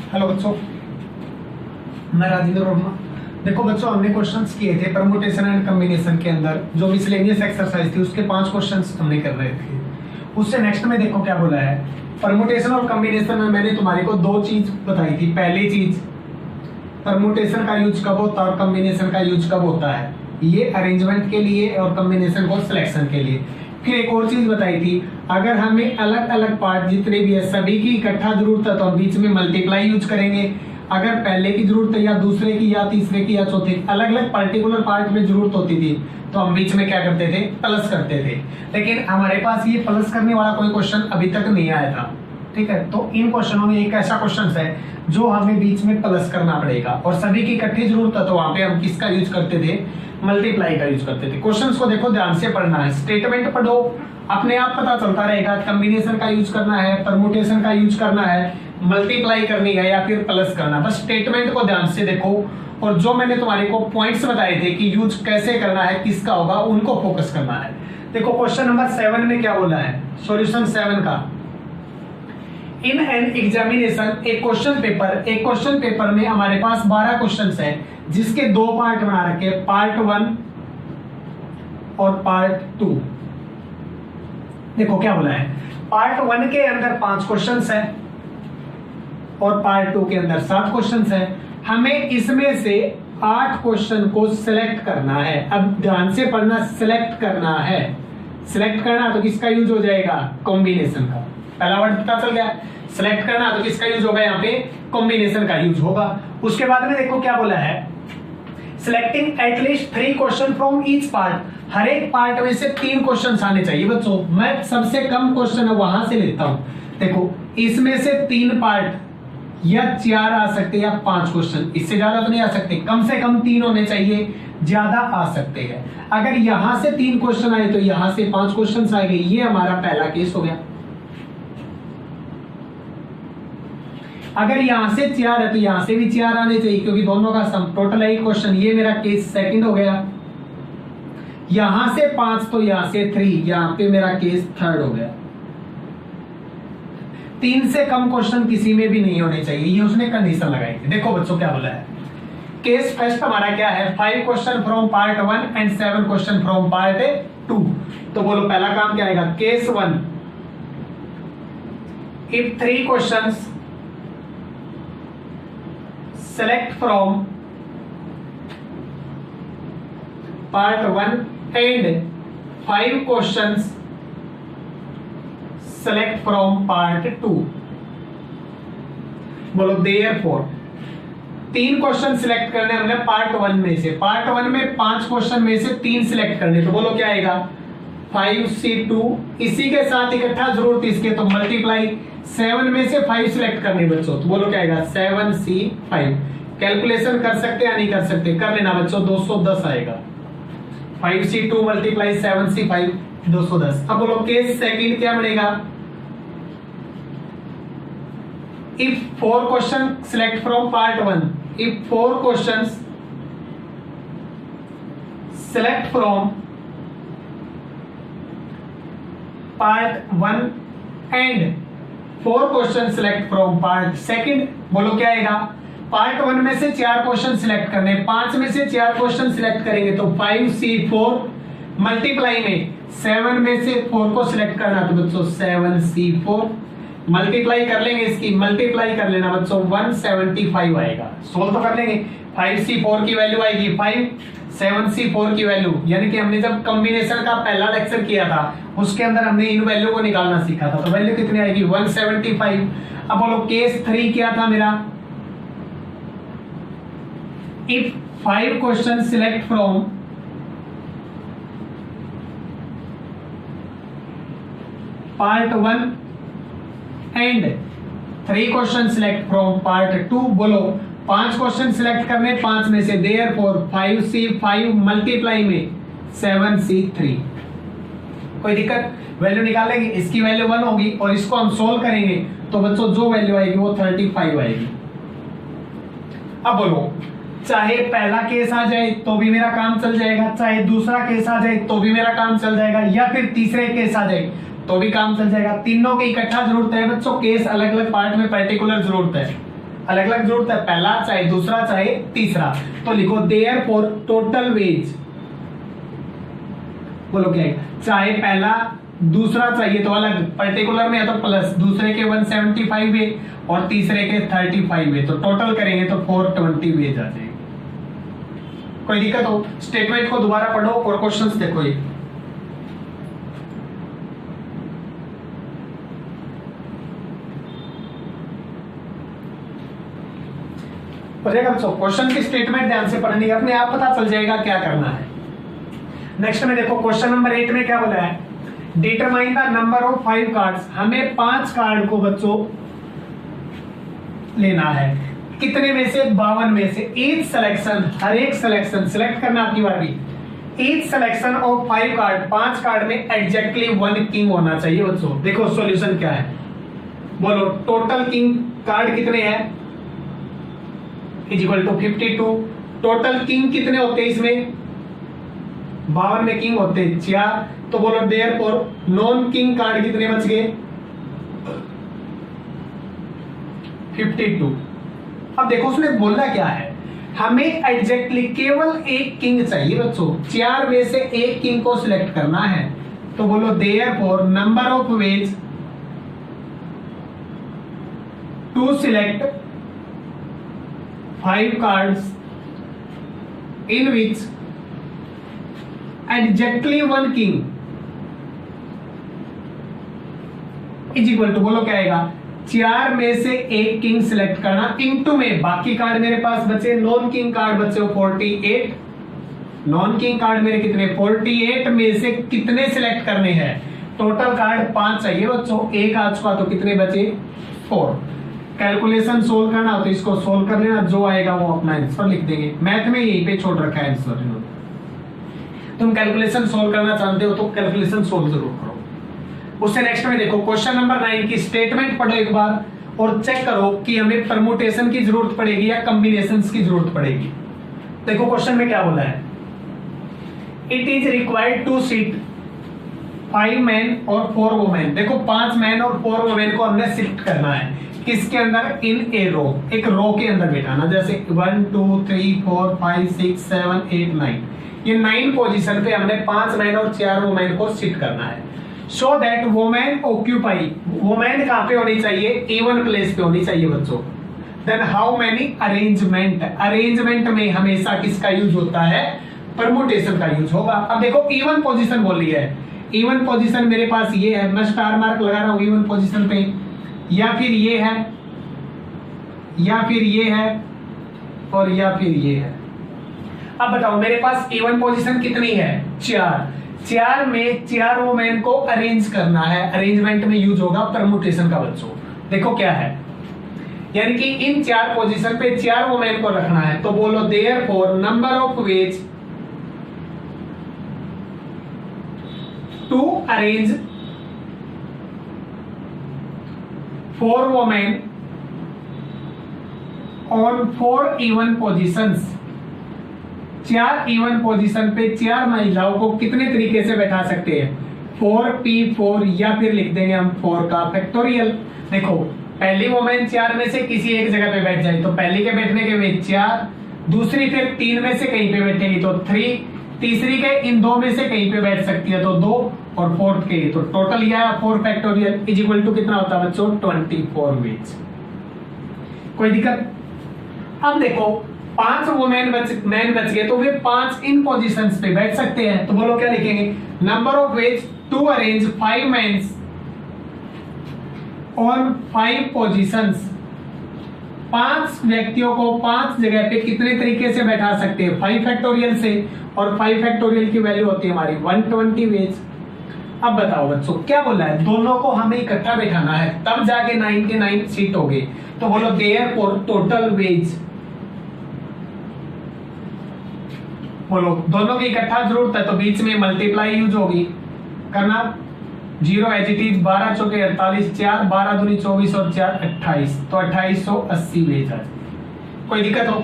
Hello बच्चों, मैं राजेंद्र वर्मा। देखो बच्चों, हमने क्वेश्चंस किए थे परमुटेशन एंड कॉम्बिनेशन के अंदर जो मिसलेनियस एक्सरसाइज थी उसके 5 क्वेश्चंस हमने कर रहे थे। उससे नेक्स्ट में देखो क्या बोला है। परमुटेशन और कॉम्बिनेशन में मैंने तुम्हारे को 2 चीज बताई थी। पहली चीज, परमुटेशन का यूज कब होता है और कॉम्बिनेशन का यूज कब होता है, ये अरेंजमेंट के लिए और कॉम्बिनेशन को सिलेक्शन के लिए। फिर एक और चीज बताई थी, अगर हमें अलग अलग पार्ट जितने भी है सभी की इकट्ठा जरूरत है तो हम बीच में मल्टीप्लाई यूज करेंगे। अगर पहले की जरूरत है या दूसरे की या तीसरे की या चौथे अलग अलग पर्टिकुलर पार्ट में जरूरत होती थी तो हम बीच में क्या करते थे, प्लस करते थे। लेकिन हमारे पास ये प्लस करने वाला कोई क्वेश्चन अभी तक नहीं आया था, ठीक है। तो इन क्वेश्चनों में एक ऐसा क्वेश्चन है जो हमें बीच में प्लस करना पड़ेगा और सभी की इकट्ठी जरूरत है तो वहां पे हम किसका यूज करते थे, मल्टीप्लाई का यूज करते थे। क्वेश्चंस को देखो, ध्यान से पढ़ना है, स्टेटमेंट पढ़ो, अपने आप पता चलता रहेगा कॉम्बिनेशन का यूज करना है, परमुटेशन का यूज करना है, मल्टीप्लाई करनी है या फिर प्लस करना। बस स्टेटमेंट को ध्यान से देखो और जो मैंने तुम्हारे को पॉइंट्स बताए थे कि यूज कैसे करना है, किसका होगा, उनको फोकस करना है। देखो क्वेश्चन नंबर 7 में क्या बोला है, सॉल्यूशन 7 का। इन एन एग्जामिनेशन एक क्वेश्चन पेपर में हमारे पास 12 क्वेश्चंस है जिसके 2 पार्ट बना रखे, पार्ट 1 और पार्ट 2। देखो क्या बोला है, पार्ट 1 के अंदर 5 क्वेश्चंस है और पार्ट 2 के अंदर 7 क्वेश्चंस है। हमें इसमें से 8 क्वेश्चन को सिलेक्ट करना है। अब ध्यान से पढ़ना, सिलेक्ट करना है। सिलेक्ट करना तो किसका यूज हो जाएगा, कॉम्बिनेशन का। पहला वर्ड पता चल गया। सिलेक्ट करना तो किसका यूज होगा, यहाँ पे कॉम्बिनेशन का यूज होगा। उसके बाद में देखो क्या बोला है, selecting at least 3 question from each part. हर एक पार्ट में से 3 क्वेश्चन आने चाहिए बच्चों। मैं सबसे कम क्वेश्चन है वहां से लेता हूं। देखो इसमें से 3 पार्ट या 4 आ सकते हैं या 5 क्वेश्चन, इससे ज्यादा तो नहीं आ सकते। कम से कम 3 होने चाहिए, ज्यादा आ सकते हैं। अगर यहां से 3 क्वेश्चन आए तो यहां से 5 क्वेश्चन आएंगे। ये हमारा पहला केस हो गया। अगर यहां से 4 है तो यहां से भी 4 आने चाहिए क्योंकि दोनों का सम टोटल है क्वेश्चन। ये मेरा केस सेकंड हो गया। यहां से 5 तो यहां से 3, यहां पे मेरा केस थर्ड हो गया। 3 से कम क्वेश्चन किसी में भी नहीं होने चाहिए, ये उसने कंडीशन लगाई थी। देखो बच्चों क्या बोला है, केस फर्स्ट हमारा क्या है, 5 question from part 1 and 7 question from part 2। तो बोलो पहला काम क्या आएगा, case 1, if 3 questions select from part 1 and 5 questions select from part 2। बोलो therefore 3 क्वेश्चन सिलेक्ट करने हमने पार्ट 1 में से। पार्ट 1 में 5 क्वेश्चन में से 3 सिलेक्ट करने, तो बोलो क्या आएगा, 5C2। इसी के साथ इकट्ठा जरूरत इसके तो मल्टीप्लाई 7 में से 5 सिलेक्ट करने बच्चों, तो बोलो क्या आएगा, 7C5। कैलकुलेशन कर सकते या नहीं कर सकते, कर लेना बच्चों, 210 आएगा। 5C2 multiply 7C5 210। अब बोलो केस सेकंड क्या बनेगा, if 4 question select from part 1, if 4 questions select from part 1 and 4 question select from part second. बोलो क्या आएगा, पार्ट 1 में से 4 क्वेश्चन सिलेक्ट करने, 5 में से 4 क्वेश्चन सिलेक्ट करेंगे तो 5C4 मल्टीप्लाई में 7 में से 4 को सिलेक्ट करना तो बच्चों 7C4 मल्टीप्लाई कर लेंगे, इसकी मल्टीप्लाई कर लेना बच्चों 175 आएगा। सोल्व तो कर लेंगे। 5C4 की वैल्यू आएगी 5, 7C4 की वैल्यू, यानी कि हमने जब कॉम्बिनेशन का पहला लेक्चर किया था उसके अंदर हमने इन वैल्यू को निकालना सीखा था, तो वैल्यू कितनी आएगी, 175। अब बोलो केस 3 क्या था मेरा, if 5 questions select from part 1 and 3 questions select from part 2। बोलो 5 क्वेश्चन सिलेक्ट करने 5 में से, therefore 5C5 मल्टीप्लाई में 7C3। कोई दिक्कत, वैल्यू निकालेंगे, इसकी वैल्यू 1 होगी और इसको हम सोल्व करेंगे तो बच्चों जो वैल्यू आएगी वो 35 आएगी। अब बोलो चाहे पहला केस आ जाए तो भी मेरा काम चल जाएगा, चाहे दूसरा केस आ जाए तो भी मेरा काम चल जाएगा, या फिर तीसरे केस आ जाए तो भी काम चल जाएगा। तीनों की इकट्ठा जरूरत है बच्चों, केस अलग अलग पार्ट में पर्टिकुलर जरूरत है। अलग अलग जरूरत है, पहला चाहे दूसरा चाहे तीसरा, तो लिखो देयरफॉर टोटल वेज, बोलो क्या है, चाहे पहला दूसरा चाहिए तो अलग, पर्टिकुलर में है तो प्लस, दूसरे के 175 है और तीसरे के 35 है, तो टोटल करेंगे तो 420 वेज आ जाएगी। कोई दिक्कत हो? स्टेटमेंट को दोबारा पढ़ो और क्वेश्चंस देखो ये। बच्चों क्वेश्चन की स्टेटमेंट ध्यान से पढ़नी है, अपने आप पता चल जाएगा क्या करना है। नेक्स्ट में देखो क्वेश्चन नंबर 8 में क्या बोला है, determine the number of 5 cards, हमें 5 कार्ड को बच्चों लेना है, कितने में से, 52 में से। ईच सिलेक्शन, हर एक सिलेक्शन सेलेक्ट करना आपकी बारी। Each selection of 5 card, 5 card में एग्जैक्टली 1 किंग होना चाहिए बच्चों। देखो सॉल्यूशन क्या है, बोलो टोटल किंग कार्ड कितने हैं, is equal to 52। Total king कितने होते हैं इसमें, 52 में किंग होते हैं 4, तो बोलो देयरफॉर नॉन किंग कार्ड कितने बच गए, 52। अब देखो उसने बोलना क्या है, हमें एग्जैक्टली केवल एक किंग चाहिए बच्चों, 4 में से एक किंग को सिलेक्ट करना है, तो बोलो therefore number of ways to select 5 cards in which exactly 1 king is equal to, बोलो क्या आएगा, 4 में से एक किंग सिलेक्ट करना, इनटू में बाकी कार्ड मेरे पास बचे, नॉन किंग कार्ड बचे 48, नॉन किंग कार्ड मेरे कितने, 48 में से कितने सिलेक्ट करने हैं, टोटल कार्ड 5 चाहिए बच्चों, एक आ चुका तो कितने बचे 4। कैलकुलेशन सोल्व करना हो तो इसको सोल्व कर लेना, जो आएगा वो अपना आंसर लिख देंगे। मैथ में यहीं पे छोड़ रखा है आंसर, तुम कैलकुलेशन सोल्व करना चाहते हो तो कैलकुलेशन सोल्व जरूर करो। उससे नेक्स्ट में देखो क्वेश्चन नंबर 9 की स्टेटमेंट पढ़ो एक बार और चेक करो कि हमें परमुटेशन की जरूरत पड़ेगी या कॉम्बिनेशंस की जरूरत पड़ेगी। देखो क्वेश्चन में क्या बोला है, it is required to seat 5 man और 4 वुमेन। देखो 5 मैन और 4 वुमेन को हमने शिफ्ट करना है, किसके अंदर, इन ए रो, एक रो के अंदर बैठाना, जैसे 1 2 3 4 5 6 7 8 9, ये 9 पोजीशन पे हमने 5 मैन और 4 वुमेन को शिफ्ट करना है। So that women occupy, women कहां पे होनी चाहिए, इवन प्लेस पे होनी चाहिए बच्चों। Then how many arrangement, arrangement में हमेशा किसका यूज होता है, परमुटेशन का यूज होगा। अब देखो इवन पोजीशन बोल रही है, इवन पोजीशन मेरे पास ये है, मैं स्टार मार्क लगा रहा हूं इवन पोजीशन पे, या फिर ये है, या फिर ये है, और या फिर ये है। अब बताओ मेरे पास इवन पोजीशन कितनी है, 4 में 4 वुमेन को अरेंज करना है, अरेंजमेंट में यूज होगा परमुटेशन का बच्चों। देखो क्या है, यानी कि इन 4 पोजीशन पे 4 वुमेन को रखना है, तो बोलो therefore number of ways to arrange 4 women on 4 even positions, 4 even position पे 4 महिलाओं को कितने तरीके से बैठा सकते हैं, 4p4, या फिर लिख देंगे हम 4 का फैक्टोरियल। देखो पहली वुमेन 4 में से किसी एक जगह पे बैठ जाए तो पहली के बैठने के वे 4, दूसरी फिर 3 में से कहीं पे बैठेगी तो 3, तीसरी के इन 2 में से कहीं पे बैठ सकती है तो 2, और फोर्थ के तो टोटल यह 4 फैक्टोरियल इज इक्वल टू कितना होता है बच्चों, 24 वेज। कोई दिक्कत? अब देखो 5 वुमेन मैन बच गए तो वे 5 इन पोजीशंस पे बैठ सकते हैं, तो बोलो क्या लिखेंगे, number of ways to arrange 5 mens on 5 positions, 5 व्यक्तियों को 5 जगह पे कितने तरीके से बैठा सकते हैं, 5 फैक्टोरियल से, और 5 फैक्टोरियल की वैल्यू होती है हमारी 120 वेज। अब बताओ बच्चों क्या बोला है, दोनों को हमें इकट्ठा बैठाना है तब जाके 9 के 9 सीट हो गए, तो बोलो देयरफॉर टोटल वेज, बोलो दोनों की इकट्ठा जरूरत है तो बीच में मल्टीप्लाई यूज होगी करना, 0 एज इट इज, 12 चौके 48, 4 12 दूनी 24 और 4 28, तो 2880 वेज आ जाए। कोई दिक्कत हो?